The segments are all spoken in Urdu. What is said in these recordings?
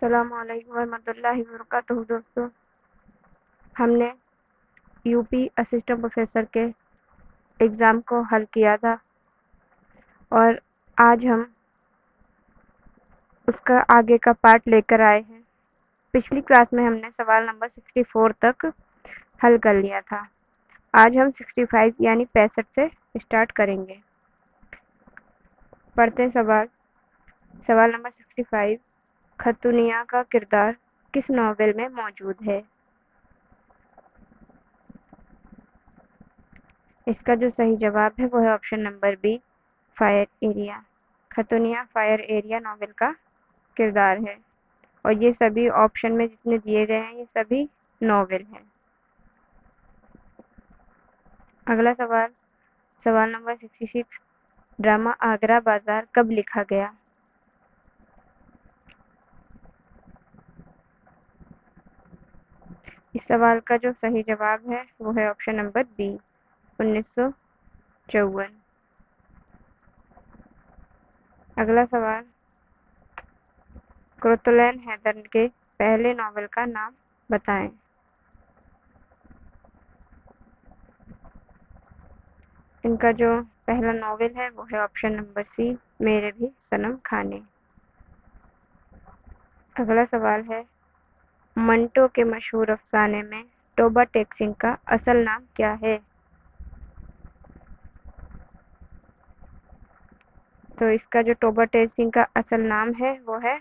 السلام علیکم ورحمۃ اللہ وبرکاتہ دوستوں، ہم نے یو پی اسسٹنٹ پروفیسر کے ایگزام کو حل کیا تھا اور آج ہم اس کا آگے کا پارٹ لے کر آئے ہیں۔ پچھلی کلاس میں ہم نے سوال نمبر 64 تک حل کر لیا تھا۔ آج ہم 65 یعنی 65 سے اسٹارٹ کریں گے۔ پڑھتے سوال نمبر 65۔ خاتونیہ کا کردار کس ناول میں موجود ہے؟ اس کا جو صحیح جواب ہے وہ ہے option number B, fire area. خاتونیہ فائر ایریا ناول کا کردار ہے اور یہ سبھی آپشن میں جتنے دیے گئے ہیں یہ سبھی ناول ہیں۔ اگلا سوال نمبر 66۔ ڈرامہ آگرہ بازار کب لکھا گیا؟ اس سوال کا جو صحیح جواب ہے وہ ہے آپشن نمبر بی، 1954۔ اگلا سوال، کرتلین حیدر کے پہلے ناول کا نام بتائیں۔ ان کا جو پہلا ناول ہے وہ ہے آپشن نمبر سی، میرے بھی صنم کھانے۔ اگلا سوال ہے، منٹو کے مشہور افسانے میں ٹوبا ٹیک سنگھ کا اصل نام کیا ہے؟ تو اس کا جو ٹوبا ٹیک سنگھ کا اصل نام ہے وہ ہے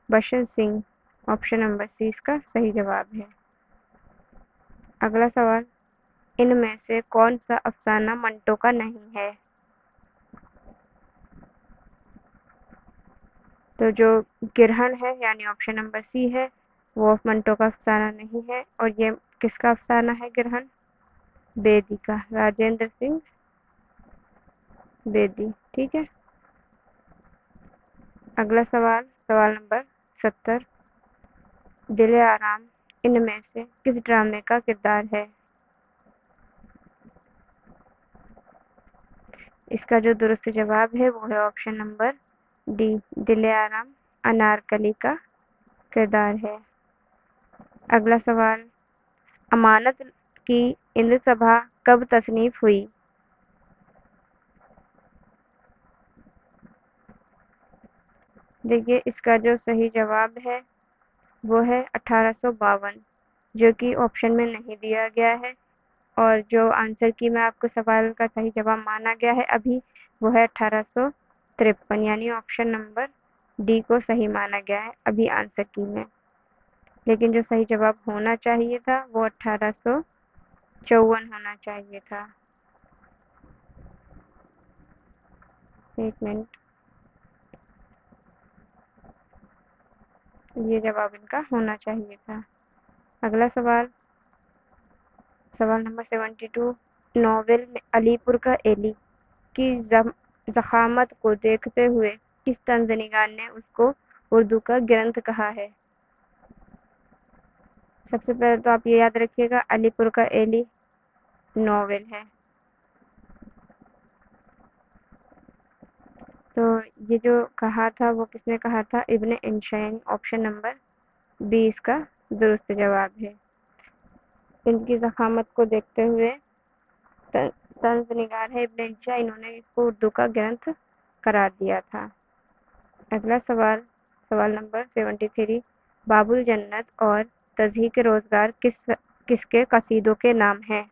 بشن سنگھ۔ آپشن نمبر سی اس کا صحیح جواب ہے۔ اگلا سوال، ان میں سے کون سا افسانہ منٹو کا نہیں ہے؟ تو جو گرہن ہے یعنی آپشن نمبر سی ہے وہ منٹو کا افسانہ نہیں ہے، اور یہ کس کا افسانہ ہے گرہن؟ بیدی کا، راجندر سنگھ بیدی۔ ٹھیک ہے۔ اگلا سوال نمبر 70۔ دل آرام ان میں سے کس ڈرامے کا کردار ہے؟ اس کا جو درست جواب ہے وہ ہے آپشن نمبر ڈی، دل آرام انارکلی کا کردار ہے۔ اگلا سوال، امانت کی اندر سبھا کب تصنیف ہوئی؟ دیکھیے اس کا جو صحیح جواب ہے وہ ہے 1852، جو کہ آپشن میں نہیں دیا گیا ہے، اور جو آنسر کی میں آپ کو سوال کا صحیح جواب مانا گیا ہے ابھی وہ ہے 1853، یعنی آپشن نمبر ڈی کو صحیح مانا گیا ہے ابھی آنسر کی میں، لیکن جو صحیح جواب ہونا چاہیے تھا وہ 1854 ہونا چاہیے تھا۔ ایک منٹ، یہ جواب ان کا ہونا چاہیے تھا۔ اگلا سوال نمبر 72۔ ناول میں علی پور کا ایلی کی ضخامت کو دیکھتے ہوئے کس طنز نگار نے اس کو اردو کا گرنتھ کہا ہے؟ سب سے پہلے تو آپ یہ یاد رکھیے گا علی پور کا ایلی ناول ہے، تو یہ جو کہا تھا وہ کس نے کہا تھا؟ ابن انشین۔ آپشن نمبر بی اس کا درست جواب ہے۔ ان کی ضخامت کو دیکھتے ہوئے طنز نگار ہے ابن انشا، انہوں نے اس کو اردو کا گرنتھ قرار دیا تھا۔ اگلا سوال نمبر 73۔ باب الجنت اور تضحیک روزگار کس کے قصیدوں کے نام ہیں؟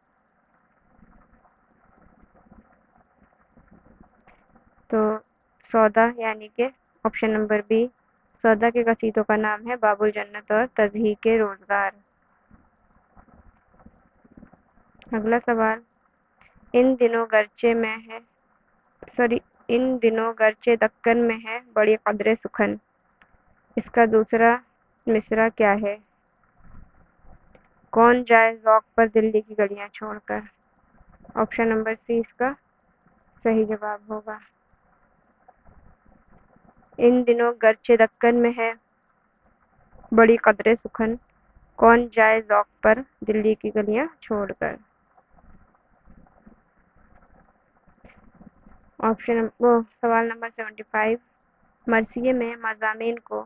تو سودا یعنی کہ آپشن نمبر بی، سودا کے قصیدوں کا نام ہے باب الجنت اور تضحیک روزگار۔ اگلا سوال، ان دنوں گرچہ دکن میں ہے بڑی قدر سخن، اس کا دوسرا مصرع کیا ہے؟ کون جائے ذوق پر دلی کی گلیاں چھوڑ کر۔ آپشن نمبر سی اس کا صحیح جواب ہوگا۔ ان دنوں گرچہ دکن میں ہے بڑی قدر سخن، کون جائے ذوق پر دلی کی گلیاں چھوڑ کر۔ سوال نمبر 75۔ مرثیے میں مضامین کو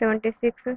76।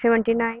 79।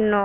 9।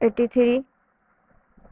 83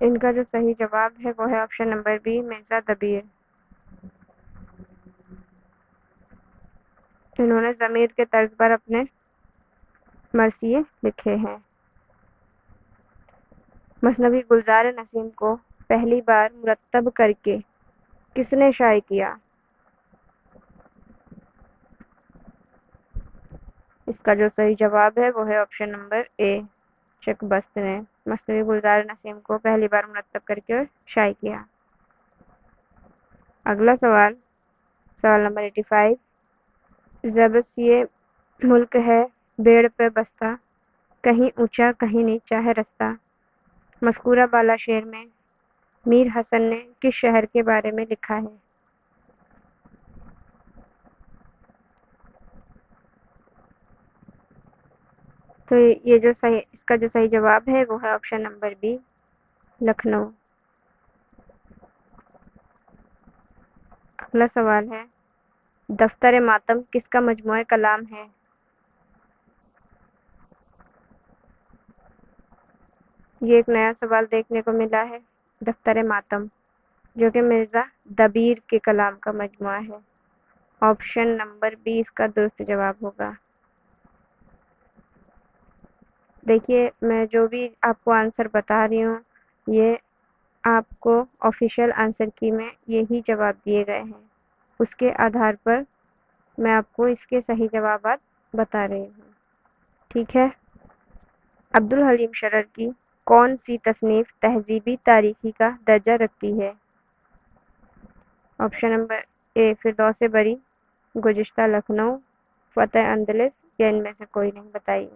ان کا جو صحیح جواب ہے وہ ہے آپشن نمبر بی، مرزا دبیر۔ انہوں نے ضمیر کے طرز پر اپنے مرثیے لکھے ہیں۔ مثنوی گلزار نسیم کو پہلی بار مرتب کر کے کس نے شائع کیا؟ اس کا جو صحیح جواب ہے وہ ہے آپشن نمبر اے، چک بست نے مثنوی گلزار نسیم کو پہلی بار مرتب کر کے شائع کیا۔ اگلا سوال نمبر 85، زبس یہ ملک ہے بیڑ پہ بستہ، کہیں اونچا کہیں نیچا ہے رستہ، مذکورہ بالا شعر میں میر حسن نے کس شہر کے بارے میں لکھا ہے؟ تو یہ جو صحیح اس کا جو صحیح جواب ہے وہ ہے آپشن نمبر بی، لکھنؤ۔ اگلا سوال ہے، دفتر ماتم کس کا مجموعہ کلام ہے؟ یہ ایک نیا سوال دیکھنے کو ملا ہے، دفتر ماتم، جو کہ مرزا دبیر کے کلام کا مجموعہ ہے۔ آپشن نمبر بی اس کا درست جواب ہوگا۔ دیکھیے میں جو بھی آپ کو آنسر بتا رہی ہوں یہ آپ کو آفیشیل آنسر کی میں یہی جواب دیے گئے ہیں، اس کے آدھار پر میں آپ کو اس کے صحیح جوابات بتا رہی ہوں، ٹھیک ہے۔ عبدالحلیم شرر کی کون سی تصنیف تہذیبی تاریخی کا درجہ رکھتی ہے؟ آپشن نمبر اے، فردوس بری، گزشتہ لکھنؤ، فتح اندلس، یا ان میں سے کوئی نہیں، بتائیے۔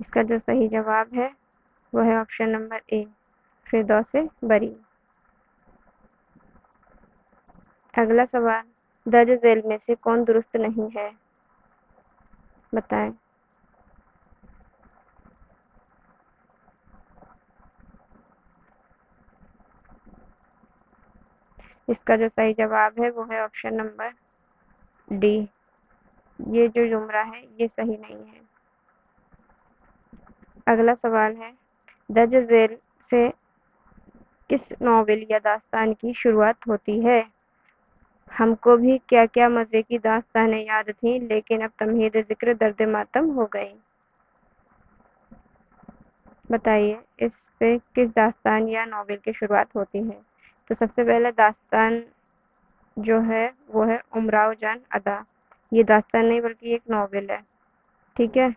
اس کا جو صحیح جواب ہے وہ ہے آپشن نمبر اے، فردوس بری۔ اگلا سوال، درج ذیل میں سے کون درست نہیں ہے؟ بتائیں۔ اس کا جو صحیح جواب ہے وہ ہے آپشن نمبر ڈی، یہ جو جملہ ہے یہ صحیح نہیں ہے۔ اگلا سوال ہے، درج ذیل سے کس ناول یا داستان کی شروعات ہوتی ہے؟ ہم کو بھی کیا کیا مزے کی داستانیں یاد تھیں لیکن اب تمہید ذکر درد ماتم ہو گئی۔ بتائیے اس سے کس داستان یا ناول کی شروعات ہوتی ہے؟ تو سب سے پہلے داستان جو ہے وہ ہے امراؤ جان ادا، یہ داستان نہیں بلکہ ایک ناول ہے، ٹھیک ہے۔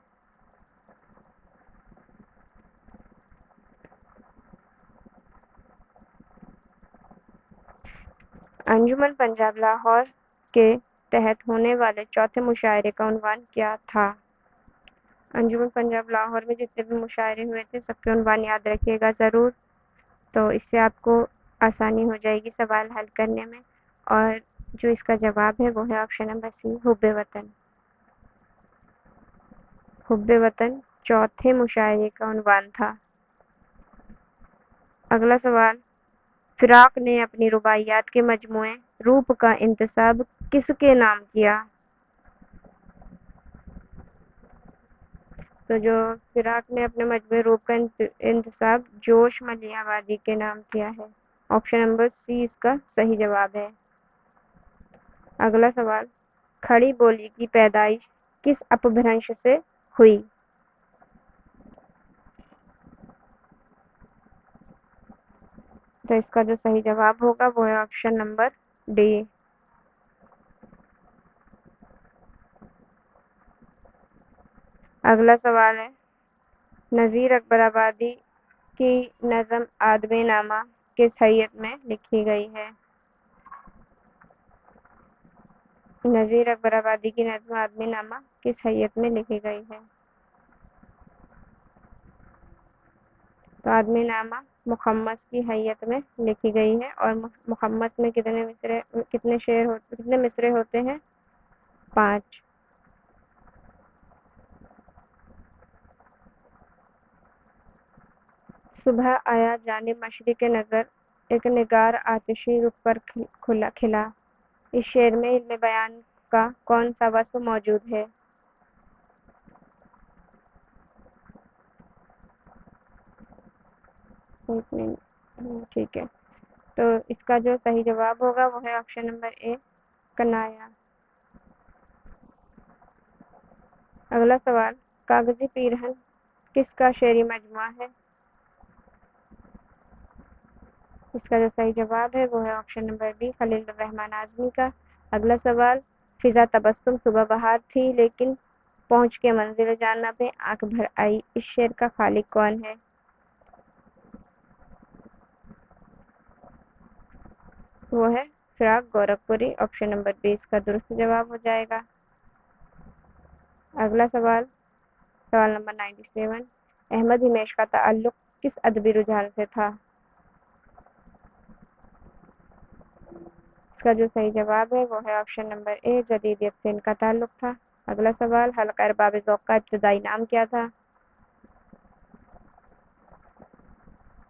انجمن پنجاب لاہور کے تحت ہونے والے چوتھے مشاعرے کا عنوان کیا تھا؟ انجمن پنجاب لاہور میں جتنے بھی مشاعرے ہوئے تھے سب کے عنوان یاد رکھیے گا ضرور، تو اس سے آپ کو آسانی ہو جائے گی سوال حل کرنے میں۔ اور جو اس کا جواب ہے وہ ہے آپشن نمبر سی، حب وطن۔ حب وطن چوتھے مشاعرے کا عنوان تھا۔ اگلا سوال، فراق نے اپنی رباعیات کے مجموعے روپ کا انتساب کس کے نام کیا؟ تو جو فراق نے اپنے مجموعے روپ کا انتساب جوش ملیح آبادی کے نام کیا ہے۔ آپشن نمبر سی اس کا صحیح جواب ہے۔ اگلا سوال، کھڑی بولی کی پیدائش کس اپبھرنش سے ہوئی؟ تو اس کا جو صحیح جواب ہوگا وہ ہے آپشن نمبر ڈی۔ اگلا سوال ہے، نذیر اکبر آبادی کی نظم آدمی نامہ کس حیت میں لکھی گئی ہے؟ نذیر اکبر آبادی کی نظم آدمی نامہ کس حیت میں لکھی گئی ہے؟ تو آدمی نامہ مخمس کی حیت میں لکھی گئی ہے، اور مخمس میں کتنے مصرے ہوتے ہیں؟ 5۔ صبح آیا جانب مشرق نظر، ایک نگار آتشی رخ پر کھلا۔ اس شعر میں علم بیان کا کون سا وصف موجود ہے؟ ایک منٹ، ٹھیک ہے، تو اس کا جو صحیح جواب ہوگا وہ ہے آپشن نمبر اے، کنایا۔ اگلا سوال، کاغذی پیرہن کس کا شعری مجموعہ ہے؟ اس کا جو صحیح جواب ہے وہ ہے آپشن نمبر بی، خلیل الرحمن اعظمی کا۔ اگلا سوال، فضا تبسم صبح بہار تھی لیکن پہنچ کے منزل جان نہ پہ آنکھ بھر آئی، اس شعر کا خالق کون ہے؟ وہ ہے فراق گورکھپوری، آپشن نمبر بی اس کا درست جواب ہو جائے گا۔ اگلا سوال، سوال نمبر 97، احمد ہمیش کا تعلق کس ادبی رجحان سے تھا؟ اس کا جو صحیح جواب ہے وہ ہے آپشن نمبر اے، جدیدیت سے ان کا تعلق تھا۔ اگلا سوال، حلقہ ارباب ذوق کا ابتدائی نام کیا تھا؟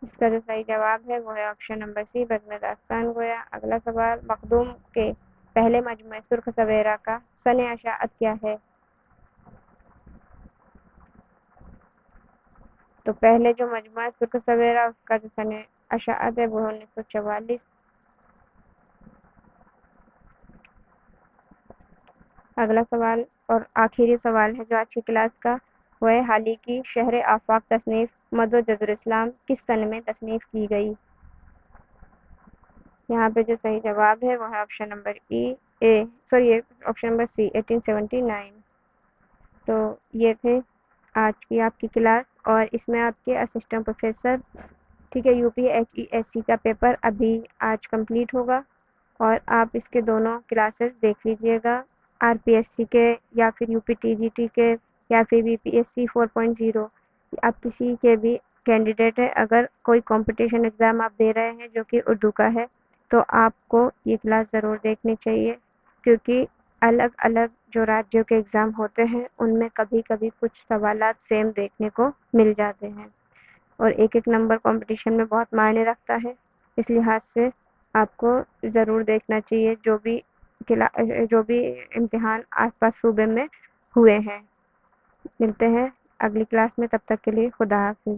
اس کا جو صحیح جواب ہے وہ ہے آپشن نمبر سی، بزم داستان گویا۔ اگلا سوال، مخدوم کے پہلے مجموعہ سرخ سویرا کا سن اشاعت کیا ہے؟ تو پہلے جو مجموعہ سرخ سویرا اس کا جو سن اشاعت ہے وہ 1944۔ اگلا سوال اور آخری سوال ہے جو آج کی کلاس کا، وہ ہے حال ہی کی شہر آفاق تصنیف مد و جزر اسلام کس سن میں تصنیف کی گئی؟ یہاں پہ جو صحیح جواب ہے وہ ہے آپشن نمبر آپشن نمبر سی، 1879۔ تو یہ تھے آج کی آپ کی کلاس، اور اس میں آپ کے اسسٹنٹ پروفیسر، ٹھیک ہے، U P H E S C کا پیپر ابھی آج کمپلیٹ ہوگا، اور آپ اس کے دونوں کلاسز دیکھ لیجئے گا، آر پی ایس سی کے یا پھر U P T G T کے یا پھر بی پی ایس سی 4.0، آپ کسی کے بھی کینڈیڈیٹ ہے، اگر کوئی کمپٹیشن ایگزام آپ دے رہے ہیں جو کہ اردو کا ہے تو آپ کو یہ کلاس ضرور دیکھنی چاہیے، کیونکہ الگ الگ جو راجیوں کے ایگزام ہوتے ہیں ان میں کبھی کبھی کچھ سوالات سیم دیکھنے کو مل جاتے ہیں، اور ایک ایک نمبر کمپٹیشن میں بہت معنی رکھتا ہے، اس لحاظ سے آپ کو ضرور دیکھنا چاہیے جو بھی امتحان آس پاس صوبے میں ہوئے ہیں۔ ملتے ہیں اگلی کلاس میں، تب تک کے لیے خدا حافظ۔